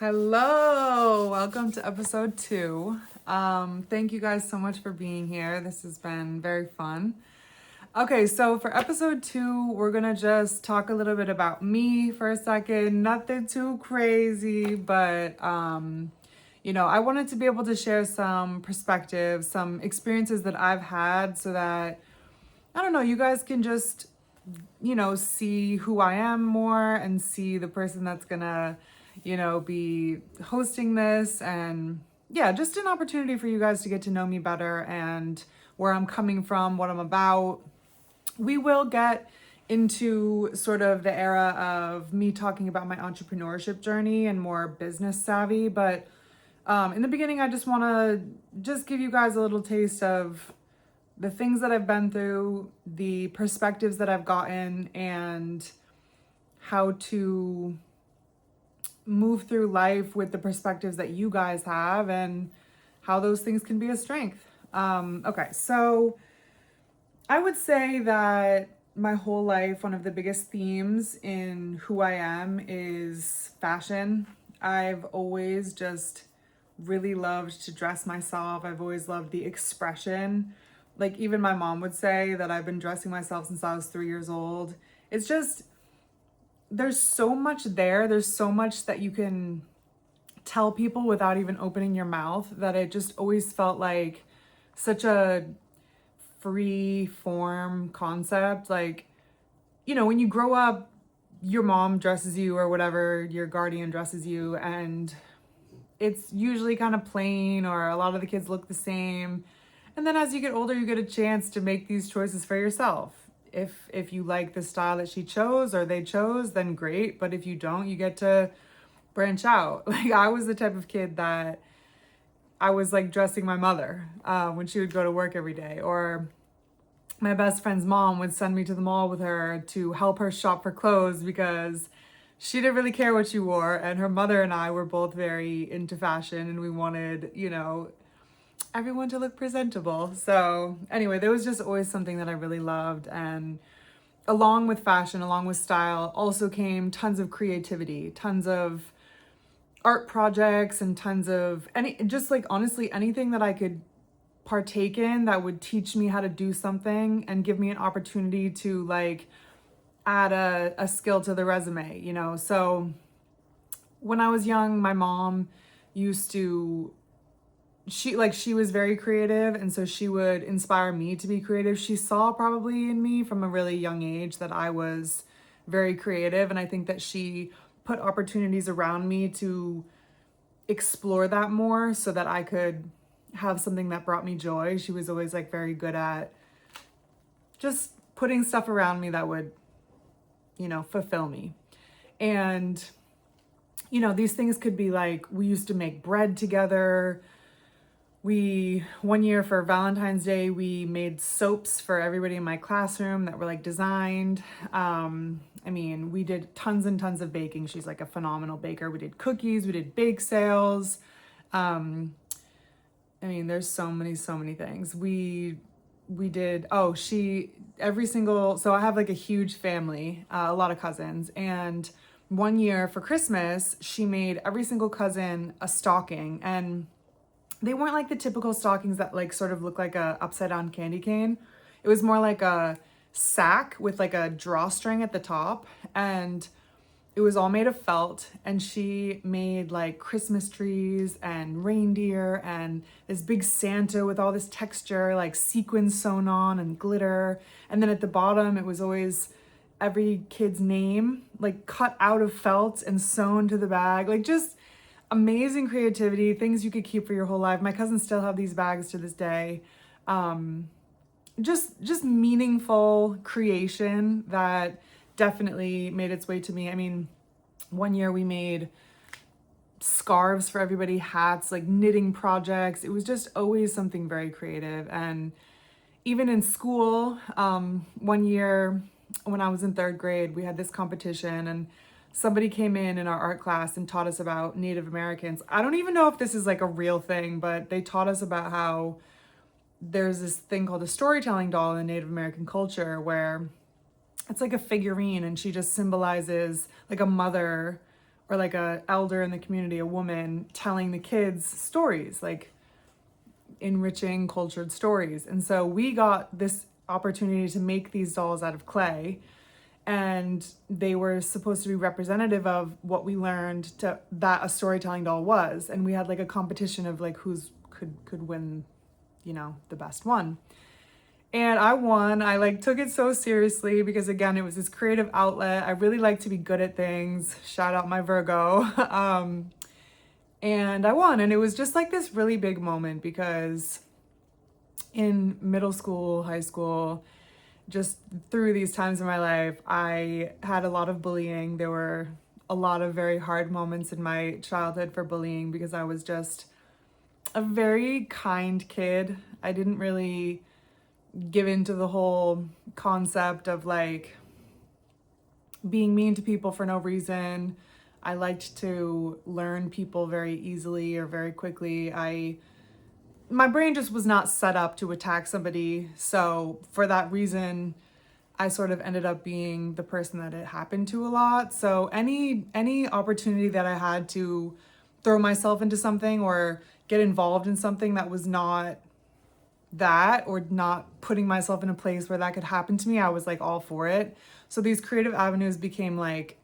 Hello, welcome to episode 2. Thank you guys so much for being here. This has been very fun. Okay, so for episode 2, we're gonna just talk a little bit about me for a second. Nothing too crazy, but I wanted to be able to share some perspectives, some experiences that I've had so that I don't know, you guys can just see who I am more and see the person that's gonna, be hosting this. And yeah, just an opportunity for you guys to get to know me better and where I'm coming from, what I'm about. We will get into sort of the era of me talking about my entrepreneurship journey and more business savvy. But in the beginning, I just want to just give you guys a little taste of the things that I've been through, the perspectives that I've gotten, and how to move through life with the perspectives that you guys have and how those things can be a strength. Okay, so I would say that my whole life, one of the biggest themes in who I am is fashion. I've always just really loved to dress myself. I've always loved the expression. Like, even my mom would say that I've been dressing myself since I was 3 years old. It's just, there's so much there. There's so much that you can tell people without even opening your mouth, that it just always felt like such a free form concept. Like, when you grow up, your mom dresses you or whatever, your guardian dresses you, and it's usually kind of plain, or a lot of the kids look the same. And then as you get older, you get a chance to make these choices for yourself. If you like the style that she chose or they chose, then great. But if you don't, you get to branch out. Like, I was the type of kid that I was like dressing my mother when she would go to work every day. Or my best friend's mom would send me to the mall with her to help her shop for clothes because she didn't really care what she wore. And her mother and I were both very into fashion, and we wanted, everyone to look presentable. So anyway, there was just always something that I really loved. And along with fashion, along with style, also came tons of creativity, tons of art projects, and tons of just like honestly anything that I could partake in that would teach me how to do something and give me an opportunity to like add a skill to the resume. So when I was young, my mom used to she was very creative, and so she would inspire me to be creative. She saw probably in me from a really young age that I was very creative, and I think that she put opportunities around me to explore that more so that I could have something that brought me joy. She was always like very good at just putting stuff around me that would, fulfill me. And these things could be like, we used to make bread together. One year for Valentine's Day, we made soaps for everybody in my classroom that were like designed. We did tons and tons of baking. She's like a phenomenal baker. We did cookies, we did bake sales. There's so many things. We did, so I have like a huge family, a lot of cousins. And one year for Christmas, she made every single cousin a stocking, and they weren't like the typical stockings that like sort of look like a upside down candy cane. It was more like a sack with like a drawstring at the top, and it was all made of felt. And she made like Christmas trees and reindeer and this big Santa with all this texture, like sequins sewn on and glitter. And then at the bottom, it was always every kid's name, like cut out of felt and sewn to the bag. Like, just amazing creativity, things you could keep for your whole life. My cousins still have these bags to this day. Just meaningful creation that definitely made its way to me. One year we made scarves for everybody, hats, like knitting projects. It was just always something very creative. And even in school, one year when I was in 3rd grade, we had this competition, and somebody came in our art class and taught us about Native Americans. I don't even know if this is like a real thing, but they taught us about how there's this thing called a storytelling doll in Native American culture, where it's like a figurine, and she just symbolizes like a mother or like a elder in the community, a woman telling the kids stories, like enriching cultured stories. And so we got this opportunity to make these dolls out of clay, and they were supposed to be representative of what we learned to that a storytelling doll was. And we had like a competition of like who's could win, you know, the best one. And I won. I like took it so seriously because again, it was this creative outlet. I really like to be good at things. Shout out my Virgo. And I won. And it was just like this really big moment because in middle school, high school, just through these times in my life, I had a lot of bullying. There were a lot of very hard moments in my childhood for bullying because I was just a very kind kid. I didn't really give into the whole concept of like being mean to people for no reason. I liked to learn people very easily or very quickly. My brain just was not set up to attack somebody. So for that reason, I sort of ended up being the person that it happened to a lot. So any opportunity that I had to throw myself into something or get involved in something that was not that, or not putting myself in a place where that could happen to me, I was like all for it. So these creative avenues became like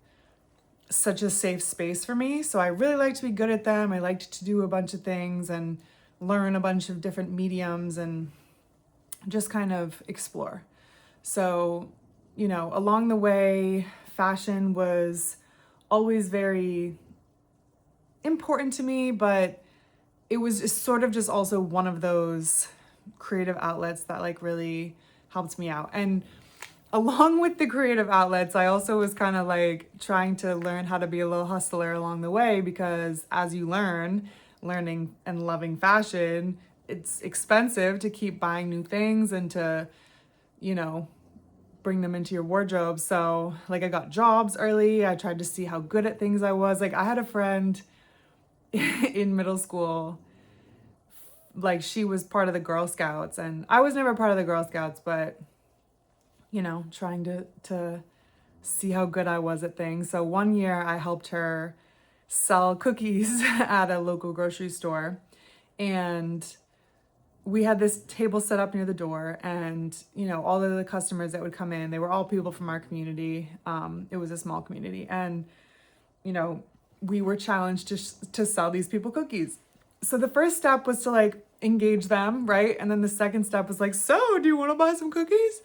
such a safe space for me. So I really liked to be good at them. I liked to do a bunch of things and learn a bunch of different mediums and just kind of explore. So, you know, along the way, fashion was always very important to me, but it was just sort of just also one of those creative outlets that like really helped me out. And along with the creative outlets, I also was kind of like trying to learn how to be a little hustler along the way, because as you learning and loving fashion, it's expensive to keep buying new things and to, you know, bring them into your wardrobe. So like I got jobs early. I tried to see how good at things I was. Like I had a friend in middle school, like she was part of the Girl Scouts, and I was never part of the Girl Scouts, but you know, trying to see how good I was at things. So one year I helped her sell cookies at a local grocery store, and we had this table set up near the door, and you know, all of the customers that would come in, they were all people from our community. It was a small community, and you know, we were challenged to sell these people cookies. So the first step was to like engage them, right? And then the second step was like, so do you want to buy some cookies?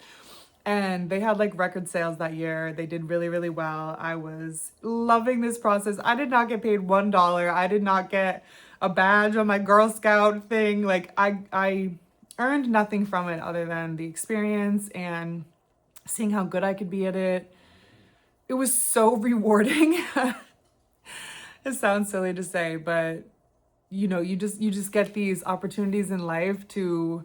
And they had like record sales that year. They did really, really well. I was loving this process. I did not get paid $1. I did not get a badge on my Girl Scout thing. Like I earned nothing from it other than the experience and seeing how good I could be at it. It was so rewarding. It sounds silly to say, but you know, you just get these opportunities in life to,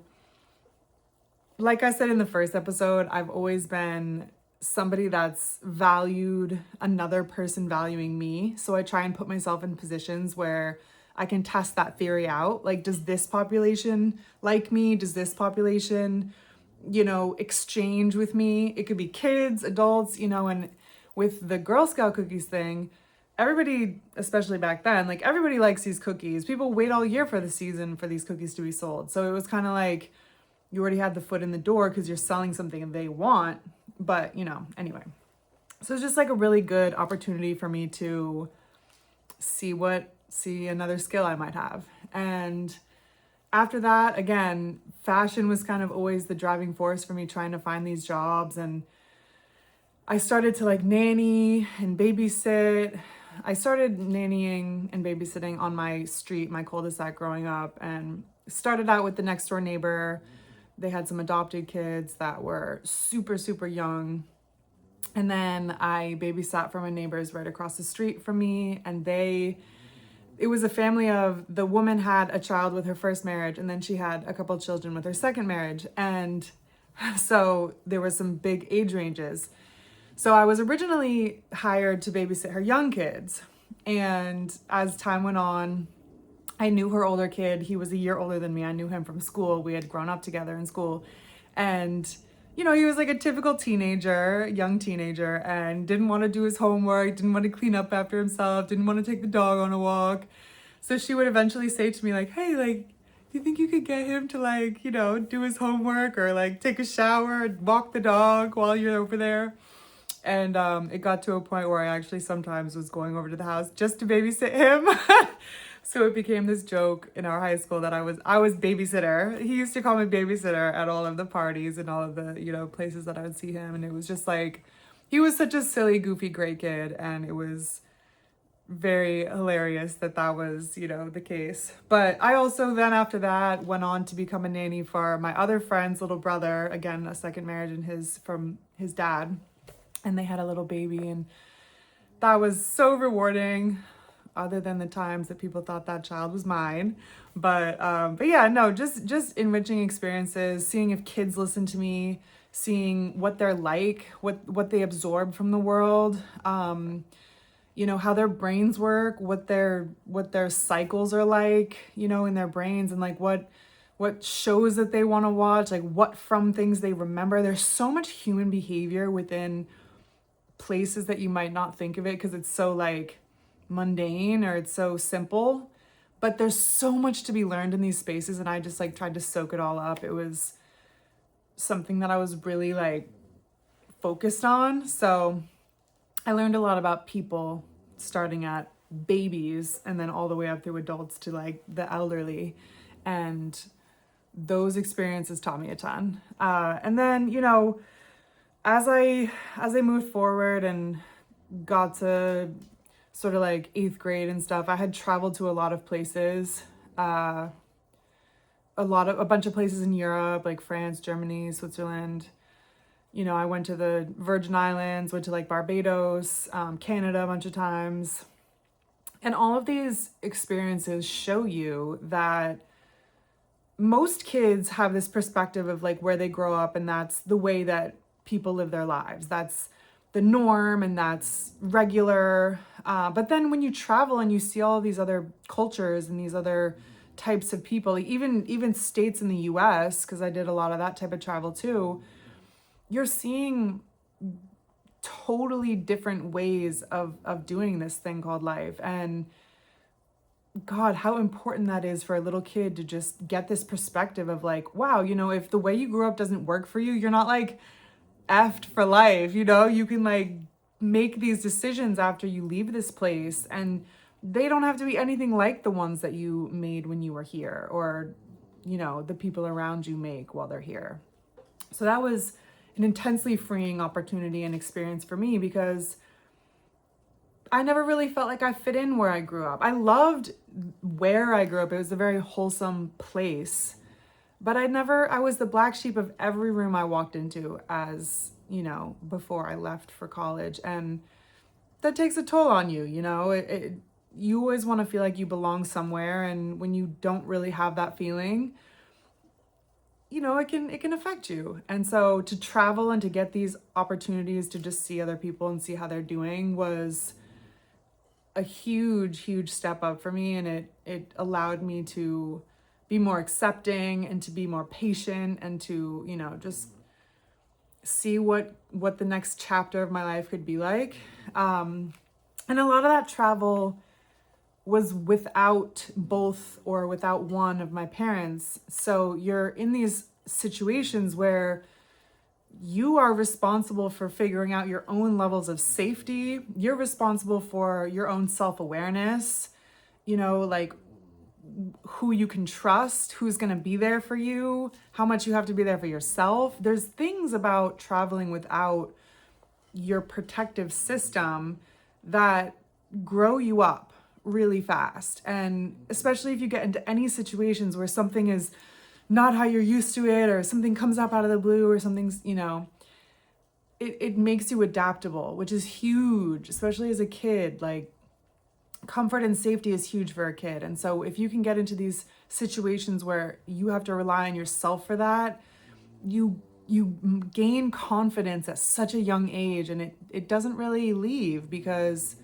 like I said in the first episode, I've always been somebody that's valued another person valuing me. So I try and put myself in positions where I can test that theory out. Like, does this population like me? Does this population, you know, exchange with me? It could be kids, adults, you know, and with the Girl Scout cookies thing, everybody, especially back then, like everybody likes these cookies. People wait all year for the season for these cookies to be sold. So it was kind of like you already had the foot in the door because you're selling something they want. But, you know, anyway. So it's just like a really good opportunity for me to see another skill I might have. And after that, again, fashion was kind of always the driving force for me trying to find these jobs. And I started to like nanny and babysit. I started nannying and babysitting on my street, my cul-de-sac growing up, and started out with the next door neighbor. They had some adopted kids that were super, super young. And then I babysat for my neighbors right across the street from me. And it was a family of, the woman had a child with her first marriage, and then she had a couple children with her second marriage. And so there were some big age ranges. So I was originally hired to babysit her young kids. And as time went on, I knew her older kid. He was a year older than me. I knew him from school. We had grown up together in school. And he was like a typical teenager, young teenager, and didn't want to do his homework, didn't want to clean up after himself, didn't want to take the dog on a walk. So she would eventually say to me like, hey, like, do you think you could get him to like, do his homework or like take a shower and walk the dog while you're over there? And it got to a point where I actually sometimes was going over to the house just to babysit him. So it became this joke in our high school that I was babysitter. He used to call me babysitter at all of the parties and all of the, places that I would see him. And it was just like, he was such a silly, goofy, great kid. And it was very hilarious that was, the case. But I also then after that went on to become a nanny for my other friend's little brother. Again, a second marriage from his dad. And they had a little baby, and that was so rewarding, other than the times that people thought that child was mine. But yeah, no, just enriching experiences, seeing if kids listen to me, seeing what they're like, what they absorb from the world, how their brains work, what their cycles are like, in their brains, and like what shows that they want to watch, like what from things they remember. There's so much human behavior within places that you might not think of it because it's so like mundane or it's so simple, but there's so much to be learned in these spaces, and I just like tried to soak it all up. It was something that I was really like focused on. So I learned a lot about people, starting at babies and then all the way up through adults to like the elderly, and those experiences taught me a ton. And then as I moved forward and got to sort of like 8th grade and stuff, I had traveled to a lot of places, a bunch of places in Europe, like France, Germany, Switzerland. I went to the Virgin Islands, went to like Barbados, Canada a bunch of times. And all of these experiences show you that most kids have this perspective of like where they grow up, and that's the way that people live their lives. That's the norm and that's regular. But then when you travel and you see all these other cultures and these other types of people, even states in the US, because I did a lot of that type of travel too, you're seeing totally different ways of doing this thing called life. And God, how important that is for a little kid to just get this perspective of like, wow, if the way you grew up doesn't work for you, you're not like effed for life. You can like make these decisions after you leave this place, and they don't have to be anything like the ones that you made when you were here, or the people around you make while they're here. So that was an intensely freeing opportunity and experience for me, because I never really felt like I fit in where I grew up. I loved where I grew up. It was a very wholesome place. But I was the black sheep of every room I walked into before I left for college. And that takes a toll on you, you always want to feel like you belong somewhere. And when you don't really have that feeling, it can affect you. And so to travel and to get these opportunities to just see other people and see how they're doing was a huge, huge step up for me. And it allowed me to be more accepting and to be more patient and to, just see what the next chapter of my life could be like. And a lot of that travel was without both or without one of my parents. So you're in these situations where you are responsible for figuring out your own levels of safety. You're responsible for your own self-awareness, like who you can trust, who's going to be there for you, how much you have to be there for yourself. There's things about traveling without your protective system that grow you up really fast. And especially if you get into any situations where something is not how you're used to it, or something comes up out of the blue, or something's, it makes you adaptable, which is huge, especially as a kid. Like, comfort and safety is huge for a kid. And so if you can get into these situations where you have to rely on yourself for that, you gain confidence at such a young age, and it doesn't really leave because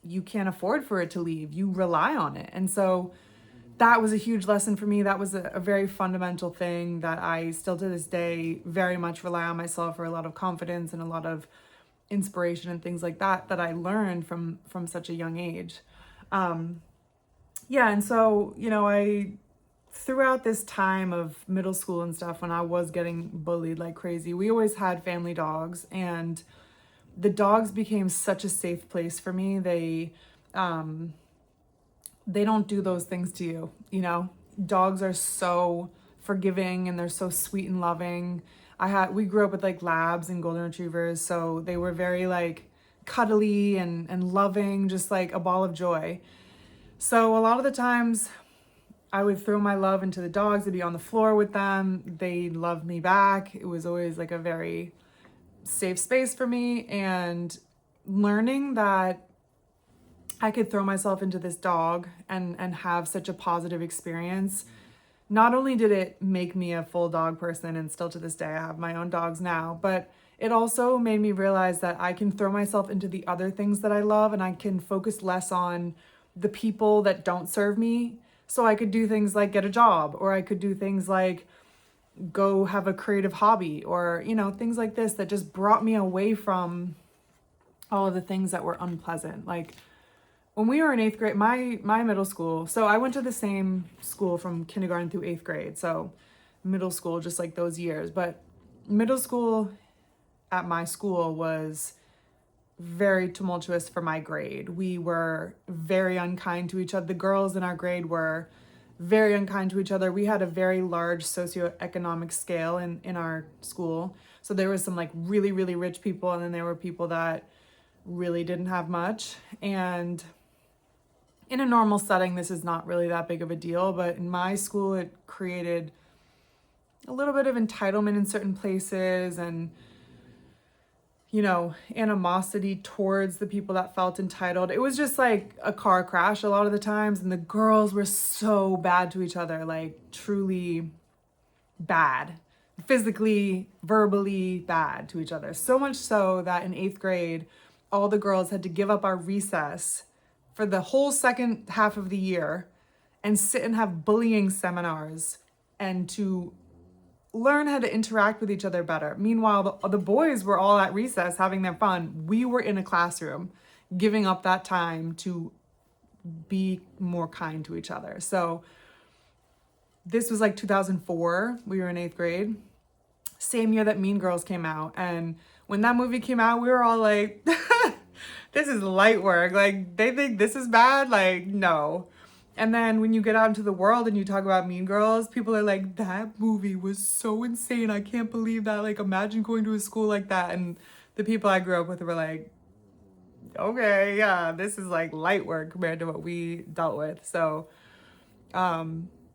you can't afford for it to leave. You rely on it. And so that was a huge lesson for me. That was a very fundamental thing that I still to this day very much rely on myself for a lot of confidence and a lot of inspiration and things like that that I learned from such a young age. Yeah, and so, I throughout this time of middle school and stuff, when I was getting bullied like crazy, we always had family dogs, and the dogs became such a safe place for me. They don't do those things to you. Dogs are so forgiving and they're so sweet and loving. We grew up with like labs and golden retrievers, so they were very like cuddly and loving, just like a ball of joy. So a lot of the times I would throw my love into the dogs. I'd be on the floor with them. They loved me back. It was always like a very safe space for me. And learning that I could throw myself into this dog and have such a positive experience. Not only did it make me a full dog person, and still to this day I have my own dogs now, but it also made me realize that I can throw myself into the other things that I love, and I can focus less on the people that don't serve me. So I could do things like get a job, or I could do things like go have a creative hobby, or, things like this that just brought me away from all of the things that were unpleasant. Like when we were in 8th grade, my middle school, so I went to the same school from kindergarten through 8th grade. So middle school, just like those years. But middle school at my school was very tumultuous for my grade. We were very unkind to each other. The girls in our grade were very unkind to each other. We had a very large socioeconomic scale in our school. So there was some like really, really rich people, and then there were people that really didn't have much. And in a normal setting, this is not really that big of a deal, but in my school, it created a little bit of entitlement in certain places, and animosity towards the people that felt entitled. It was just like a car crash a lot of the times, and the girls were so bad to each other, like truly bad, physically, verbally bad to each other. So much so that in 8th grade, all the girls had to give up our recess for the whole second half of the year and sit and have bullying seminars and to learn how to interact with each other better. Meanwhile, the boys were all at recess having their fun. We were in a classroom giving up that time to be more kind to each other. So this was like 2004. We were in 8th grade. Same year that Mean Girls came out. And when that movie came out, we were all like, this is light work. Like, they think this is bad? Like, no. And then when you get out into the world and you talk about Mean Girls, people are like, that movie was so insane. I can't believe that. Like, imagine going to a school like that. And the people I grew up with were like, okay, yeah, this is like light work compared to what we dealt with. So,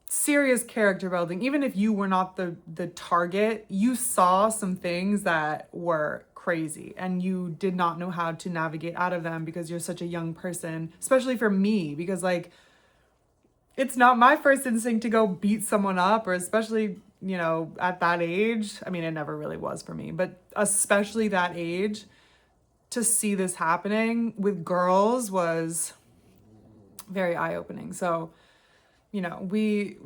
serious character building. Even if you were not the target, you saw some things that were crazy and you did not know how to navigate out of them because you're such a young person, especially for me, because like, it's not my first instinct to go beat someone up, or especially, at that age. I mean, it never really was for me, but especially that age, to see this happening with girls was very eye-opening. So, we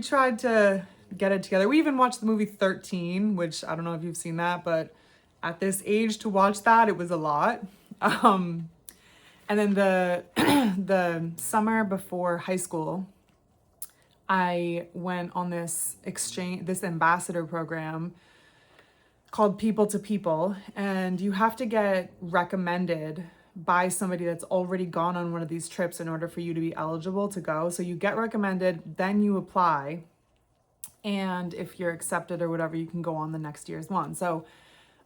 tried to get it together. We even watched the movie 13, which I don't know if you've seen that, but at this age to watch that, it was a lot. And then the summer before high school, I went on this ambassador program called People to People, and you have to get recommended by somebody that's already gone on one of these trips in order for you to be eligible to go. So you get recommended, then you apply, and if you're accepted or whatever, you can go on the next year's one. So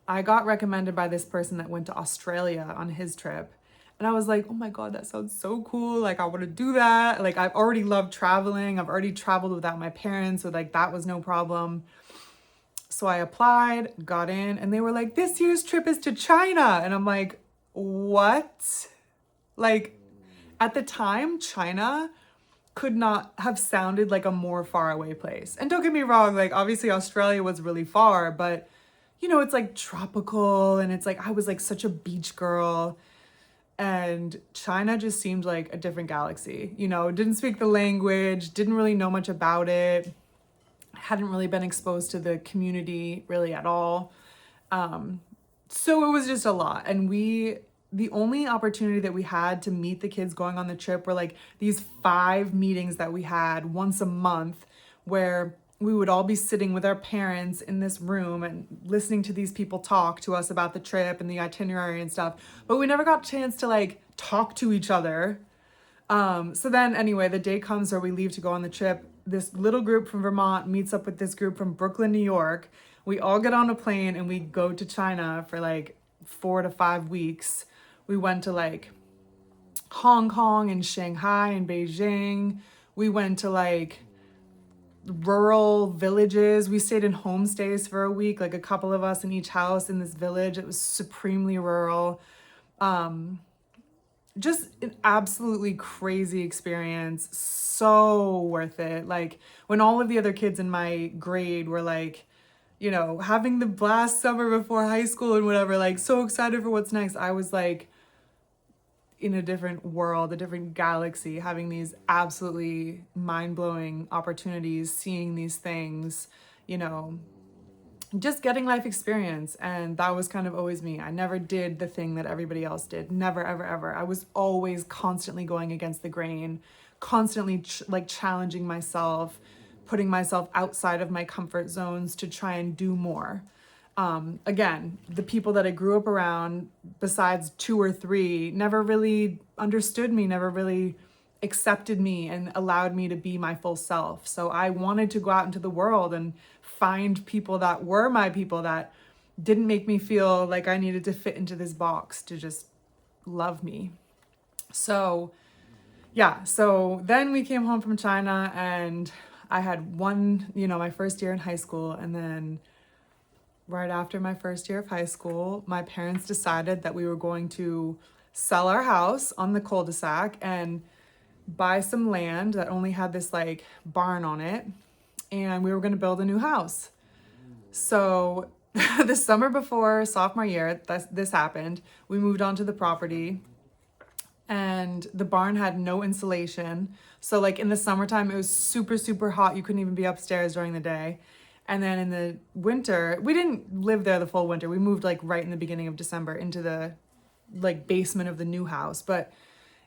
I got recommended by this person that went to Australia on his trip. And I was like, oh my God, that sounds so cool. Like, I want to do that. Like, I've already loved traveling. I've already traveled without my parents. So like, that was no problem. So I applied, got in, and they were like, this year's trip is to China. And I'm like, what? Like, at the time, China could not have sounded like a more far away place. And don't get me wrong, like, obviously Australia was really far, but it's like tropical, and it's like, I was like such a beach girl. And China just seemed like a different galaxy. You know, didn't speak the language, didn't really know much about it, hadn't really been exposed to the community really at all. So it was just a lot. And the only opportunity that we had to meet the kids going on the trip were like these 5 meetings that we had once a month, where we would all be sitting with our parents in this room and listening to these people talk to us about the trip and the itinerary and stuff. But we never got a chance to like talk to each other. So then anyway, the day comes where we leave to go on the trip. This little group from Vermont meets up with this group from Brooklyn, New York. We all get on a plane and we go to China for like 4 to 5 weeks. We went to like Hong Kong and Shanghai and Beijing. We went to like rural villages. We stayed in homestays for a week, like a couple of us in each house in this village. It was supremely rural. Just an absolutely crazy experience. So worth it. Like when all of the other kids in my grade were like, you know, having the blast summer before high school and whatever, like so excited for what's next. I was like in a different world, a different galaxy, having these absolutely mind-blowing opportunities, seeing these things, you know, just getting life experience. And that was kind of always me. I never did the thing that everybody else did. Never, ever, ever. I was always constantly going against the grain, constantly like challenging myself, putting myself outside of my comfort zones to try and do more. Again, the people that I grew up around, besides 2 or 3, never really understood me, never really accepted me and allowed me to be my full self. So I wanted to go out into the world and find people that were my people, that didn't make me feel like I needed to fit into this box to just love me. So yeah, so then we came home from China and I had my first year in high school, and then right after my first year of high school, my parents decided that we were going to sell our house on the cul-de-sac and buy some land that only had this like barn on it, and we were going to build a new house. So the summer before sophomore year, this happened. We moved onto the property and the barn had no insulation. So like in the summertime, it was super, super hot. You couldn't even be upstairs during the day. And then in the winter, we didn't live there the full winter. We moved like right in the beginning of December into the like basement of the new house. But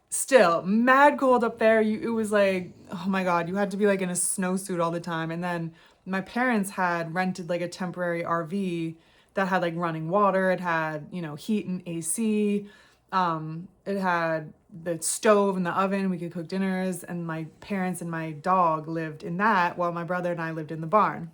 still, mad cold up there. It was like, oh my God, you had to be like in a snowsuit all the time. And then my parents had rented like a temporary RV that had like running water. It had, you know, heat and AC. It had the stove and the oven. We could cook dinners. And my parents and my dog lived in that while my brother and I lived in the barn.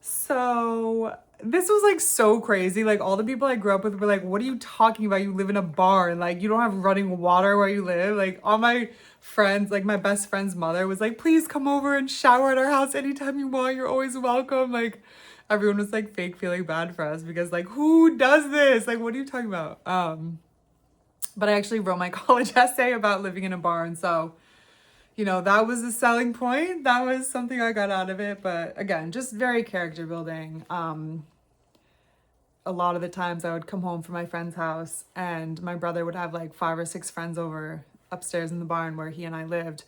So this was like so crazy. Like all the people I grew up with were like, what are you talking about? You live in a barn. Like you don't have running water where you live. Like all my friends, like my best friend's mother was like, please come over and shower at our house anytime you want. You're always welcome. Like everyone was like fake feeling bad for us because like, who does this? Like, what are you talking about? But I actually wrote my college essay about living in a barn. So you know, that was a selling point. That was something I got out of it. But again, just very character building. A lot of the times I would come home from my friend's house and my brother would have like 5 or 6 friends over upstairs in the barn where he and I lived.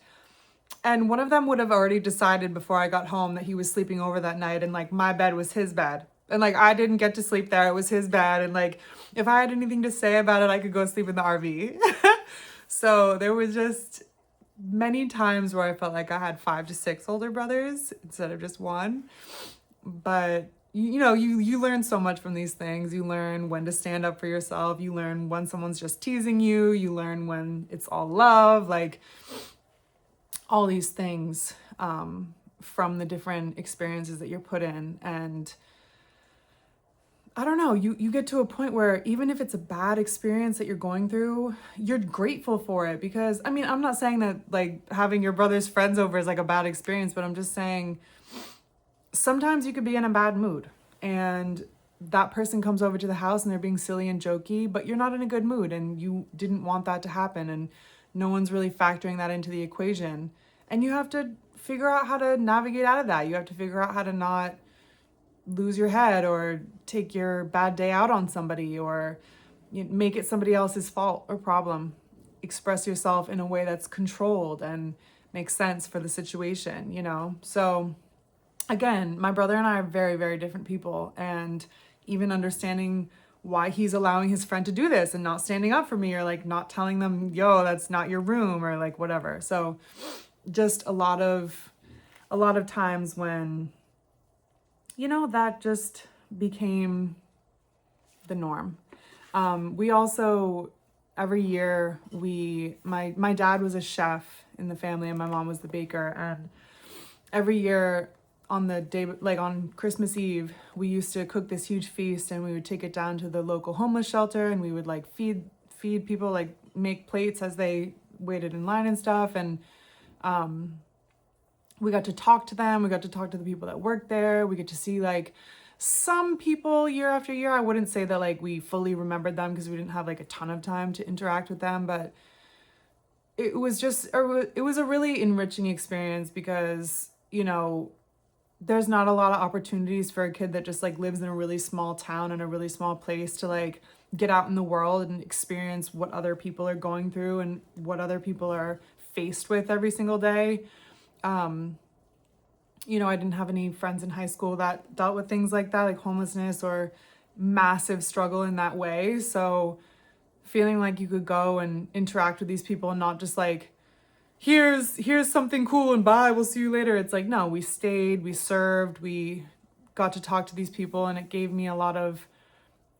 And one of them would have already decided before I got home that he was sleeping over that night, and like my bed was his bed. And like I didn't get to sleep there. It was his bed. And like if I had anything to say about it, I could go sleep in the RV. So there was just many times where I felt like I had 5 to 6 older brothers instead of just one. But you know, you learn so much from these things. You learn when to stand up for yourself. You learn when someone's just teasing you. You learn when it's all love, like all these things from the different experiences that you're put in. And I don't know, you get to a point where even if it's a bad experience that you're going through, you're grateful for it. Because, I mean, I'm not saying that like having your brother's friends over is like a bad experience, but I'm just saying sometimes you could be in a bad mood and that person comes over to the house and they're being silly and jokey, but you're not in a good mood and you didn't want that to happen, and no one's really factoring that into the equation. And you have to figure out how to navigate out of that. You have to figure out how to not lose your head or take your bad day out on somebody, or You make it somebody else's fault or problem. Express yourself in a way that's controlled and makes sense for the situation, you know? So again, my brother and I are very, very different people. And even understanding why he's allowing his friend to do this and not standing up for me, or like not telling them, yo, that's not your room, or like whatever. So just a lot of times when, you know, that just became the norm. We also, every year, my dad was a chef in the family and my mom was the baker. And every year on the day, like on Christmas Eve, we used to cook this huge feast, and we would take it down to the local homeless shelter, and we would like feed people, like make plates as they waited in line and stuff. And we got to talk to them. We got to talk to the people that worked there. We get to see like some people year after year. I wouldn't say that like we fully remembered them because we didn't have like a ton of time to interact with them, but it was a really enriching experience because, you know, there's not a lot of opportunities for a kid that just like lives in a really small town in a really small place to like get out in the world and experience what other people are going through and what other people are faced with every single day. You know, I didn't have any friends in high school that dealt with things like that, like homelessness or massive struggle in that way. So feeling like you could go and interact with these people and not just like, here's something cool and bye, we'll see you later. It's like, no, we stayed, we served, we got to talk to these people, and it gave me a lot of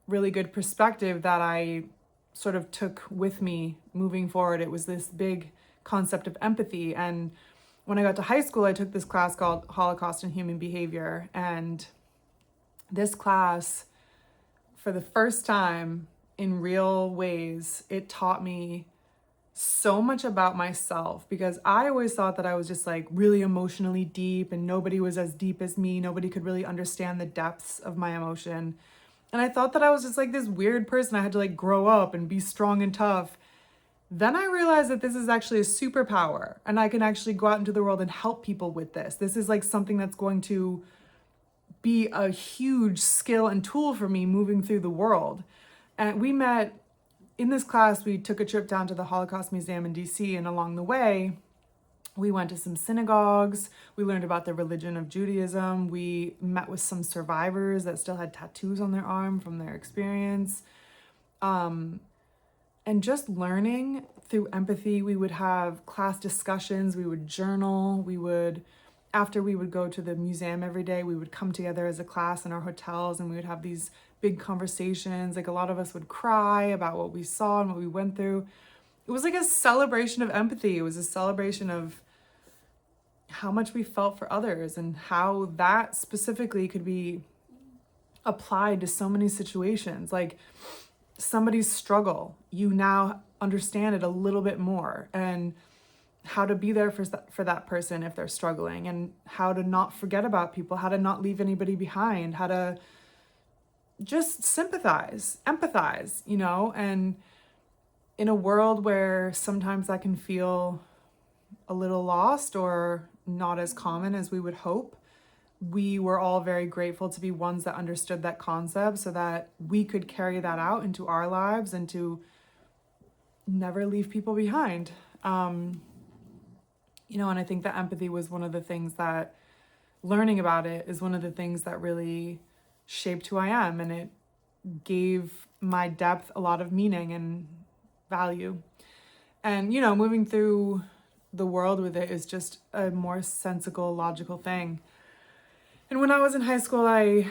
really good perspective that I sort of took with me moving forward. It was this big concept of empathy. And when I got to high school, I took this class called Holocaust and Human Behavior. And this class, for the first time in real ways, it taught me so much about myself, because I always thought that I was just like really emotionally deep and nobody was as deep as me. Nobody could really understand the depths of my emotion. And I thought that I was just like this weird person. I had to like grow up and be strong and tough. Then I realized that this is actually a superpower, and I can actually go out into the world and help people with this. This is like something that's going to be a huge skill and tool for me moving through the world. And we met in this class. We took a trip down to the Holocaust Museum in DC, and along the way, we went to some synagogues. We learned about the religion of Judaism. We met with some survivors that still had tattoos on their arm from their experience. And just learning through empathy. We would have class discussions, we would journal, after we would go to the museum every day, we would come together as a class in our hotels, and we would have these big conversations. Like a lot of us would cry about what we saw and what we went through. It was like a celebration of empathy. It was a celebration of how much we felt for others and how that specifically could be applied to so many situations. Like somebody's struggle, you now understand it a little bit more, and how to be there for that person if they're struggling, and how to not forget about people, how to not leave anybody behind, how to just sympathize, empathize, you know. And in a world where sometimes that can feel a little lost or not as common as we would hope, we were all very grateful to be ones that understood that concept so that we could carry that out into our lives and to never leave people behind. You know, and I think that empathy was one of the things that, learning about it is one of the things that really shaped who I am, and it gave my depth a lot of meaning and value. And, you know, moving through the world with it is just a more sensical, logical thing. And when I was in high school, I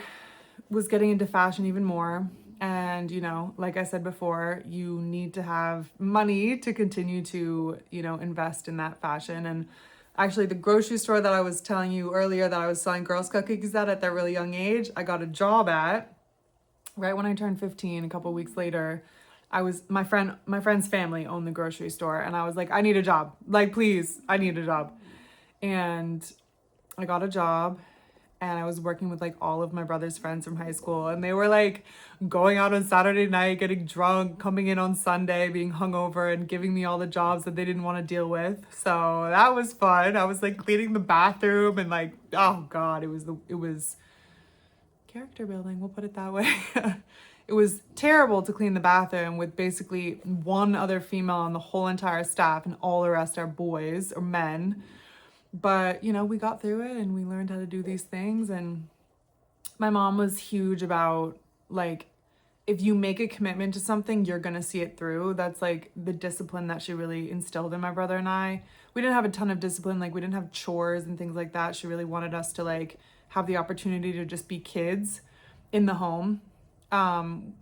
was getting into fashion even more. And, you know, like I said before, you need to have money to continue to, you know, invest in that fashion. And actually the grocery store that I was telling you earlier that I was selling Girl Scout cookies at that really young age, I got a job at right when I turned 15. A couple of weeks later, my friend's family owned the grocery store, and I was like, I need a job. Like, please, I need a job. And I got a job, and I was working with like all of my brother's friends from high school, and they were like going out on Saturday night, getting drunk, coming in on Sunday, being hungover, and giving me all the jobs that they didn't want to deal with. So that was fun. I was like cleaning the bathroom, and like, oh God, it was character building. We'll put it that way. It was terrible to clean the bathroom with basically one other female on the whole entire staff, and all the rest are boys or men. But, you know, we got through it and we learned how to do these things. And my mom was huge about, like, if you make a commitment to something, you're going to see it through. That's like the discipline that she really instilled in my brother and I. We didn't have a ton of discipline. Like, we didn't have chores and things like that. She really wanted us to, like, have the opportunity to just be kids in the home.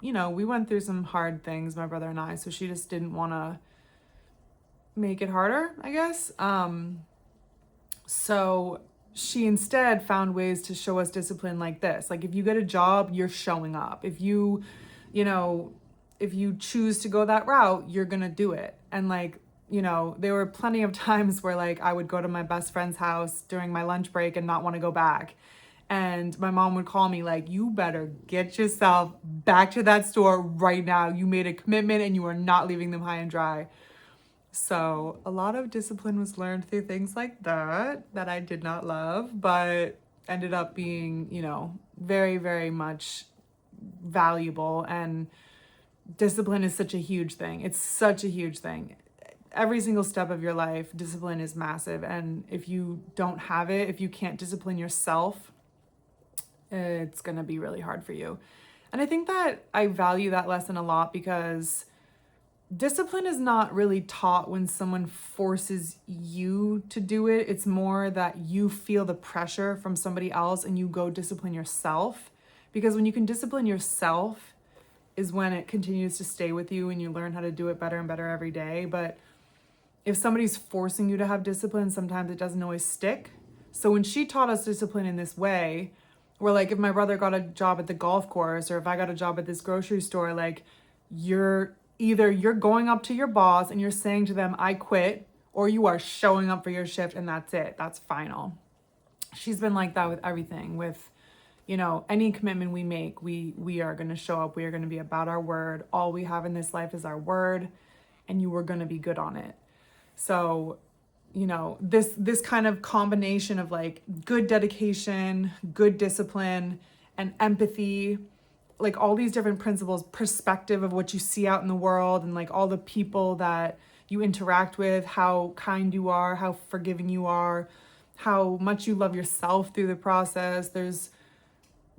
You know, we went through some hard things, my brother and I, so she just didn't want to make it harder, I guess. So she instead found ways to show us discipline like this. Like, if you get a job, you're showing up. If you know, if you choose to go that route, you're gonna do it. And, like, you know, there were plenty of times where, like, I would go to my best friend's house during my lunch break and not want to go back. And my mom would call me like, you better get yourself back to that store right now. You made a commitment and you are not leaving them high and dry. So a lot of discipline was learned through things like that I did not love, but ended up being, you know, very, very much valuable. And discipline is such a huge thing. It's such a huge thing. Every single step of your life, discipline is massive. And if you don't have it, if you can't discipline yourself, it's going to be really hard for you. And I think that I value that lesson a lot, because discipline is not really taught when someone forces you to do it. It's more that you feel the pressure from somebody else and you go discipline yourself. Because when you can discipline yourself is when it continues to stay with you and you learn how to do it better and better every day. But if somebody's forcing you to have discipline, sometimes it doesn't always stick. So when she taught us discipline in this way, where, like, if my brother got a job at the golf course or if I got a job at this grocery store, like, you're going up to your boss and you're saying to them, I quit, or you are showing up for your shift and that's it. That's final. She's been like that with everything. With, you know, any commitment we make, we are going to show up. We are going to be about our word. All we have in this life is our word, and you are going to be good on it. So, you know, this kind of combination of, like, good dedication, good discipline, and empathy, like, all these different principles, perspective of what you see out in the world, and, like, all the people that you interact with, how kind you are, how forgiving you are, how much you love yourself through the process. There's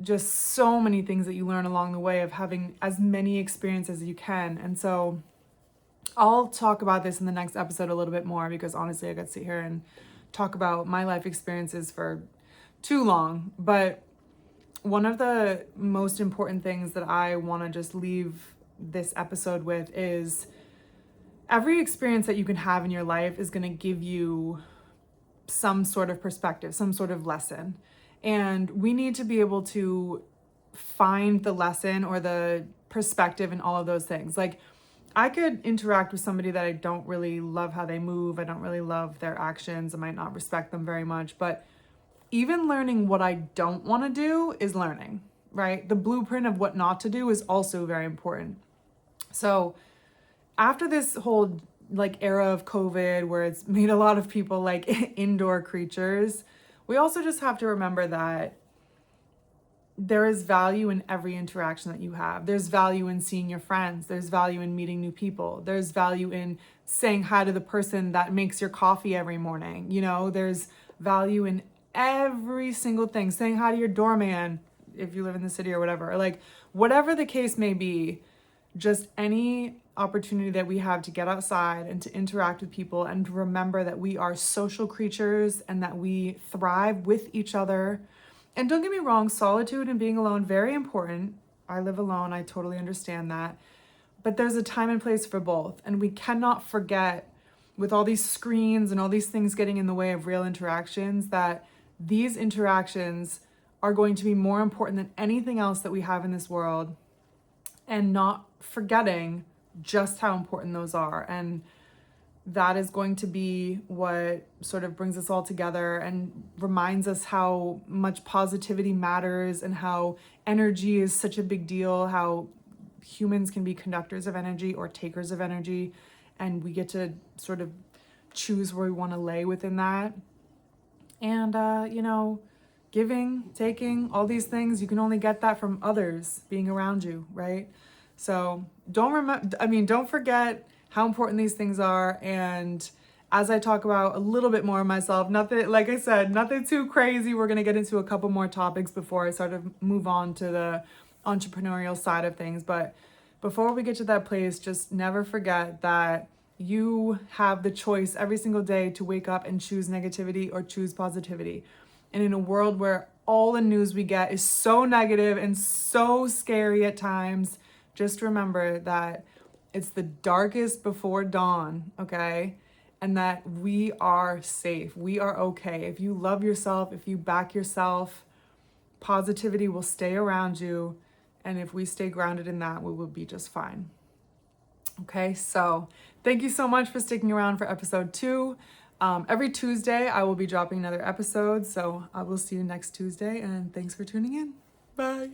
just so many things that you learn along the way of having as many experiences as you can. And so I'll talk about this in the next episode a little bit more, because honestly, I could sit here and talk about my life experiences for too long. But one of the most important things that I want to just leave this episode with is every experience that you can have in your life is going to give you some sort of perspective, some sort of lesson. And we need to be able to find the lesson or the perspective in all of those things. Like, I could interact with somebody that I don't really love how they move. I don't really love their actions. I might not respect them very much. But even learning what I don't want to do is learning, right? The blueprint of what not to do is also very important. So after this whole, like, era of COVID, where it's made a lot of people like indoor creatures, we also just have to remember that there is value in every interaction that you have. There's value in seeing your friends. There's value in meeting new people. There's value in saying hi to the person that makes your coffee every morning. You know, there's value in every single thing. Saying hi to your doorman if you live in the city or whatever. Or, like, whatever the case may be, just any opportunity that we have to get outside and to interact with people and to remember that we are social creatures and that we thrive with each other. And don't get me wrong, solitude and being alone, very important. I live alone, I totally understand that. But there's a time and place for both. And we cannot forget, with all these screens and all these things getting in the way of real interactions, that these interactions are going to be more important than anything else that we have in this world. And not forgetting just how important those are. And that is going to be what sort of brings us all together and reminds us how much positivity matters and how energy is such a big deal, how humans can be conductors of energy or takers of energy, and we get to sort of choose where we want to lay within that. And, you know, giving, taking, all these things, you can only get that from others being around you, right? So don't forget how important these things are. And as I talk about a little bit more of myself, nothing, like I said, nothing too crazy. We're going to get into a couple more topics before I sort of move on to the entrepreneurial side of things. But before we get to that place, just never forget that you have the choice every single day to wake up and choose negativity or choose positivity. And in a world where all the news we get is so negative and so scary at times, just remember that it's the darkest before dawn, okay? And that we are safe. We are okay. If you love yourself, if you back yourself, positivity will stay around you. And if we stay grounded in that, we will be just fine. Okay, so thank you so much for sticking around for episode 2. Every Tuesday, I will be dropping another episode. So I will see you next Tuesday. And thanks for tuning in. Bye.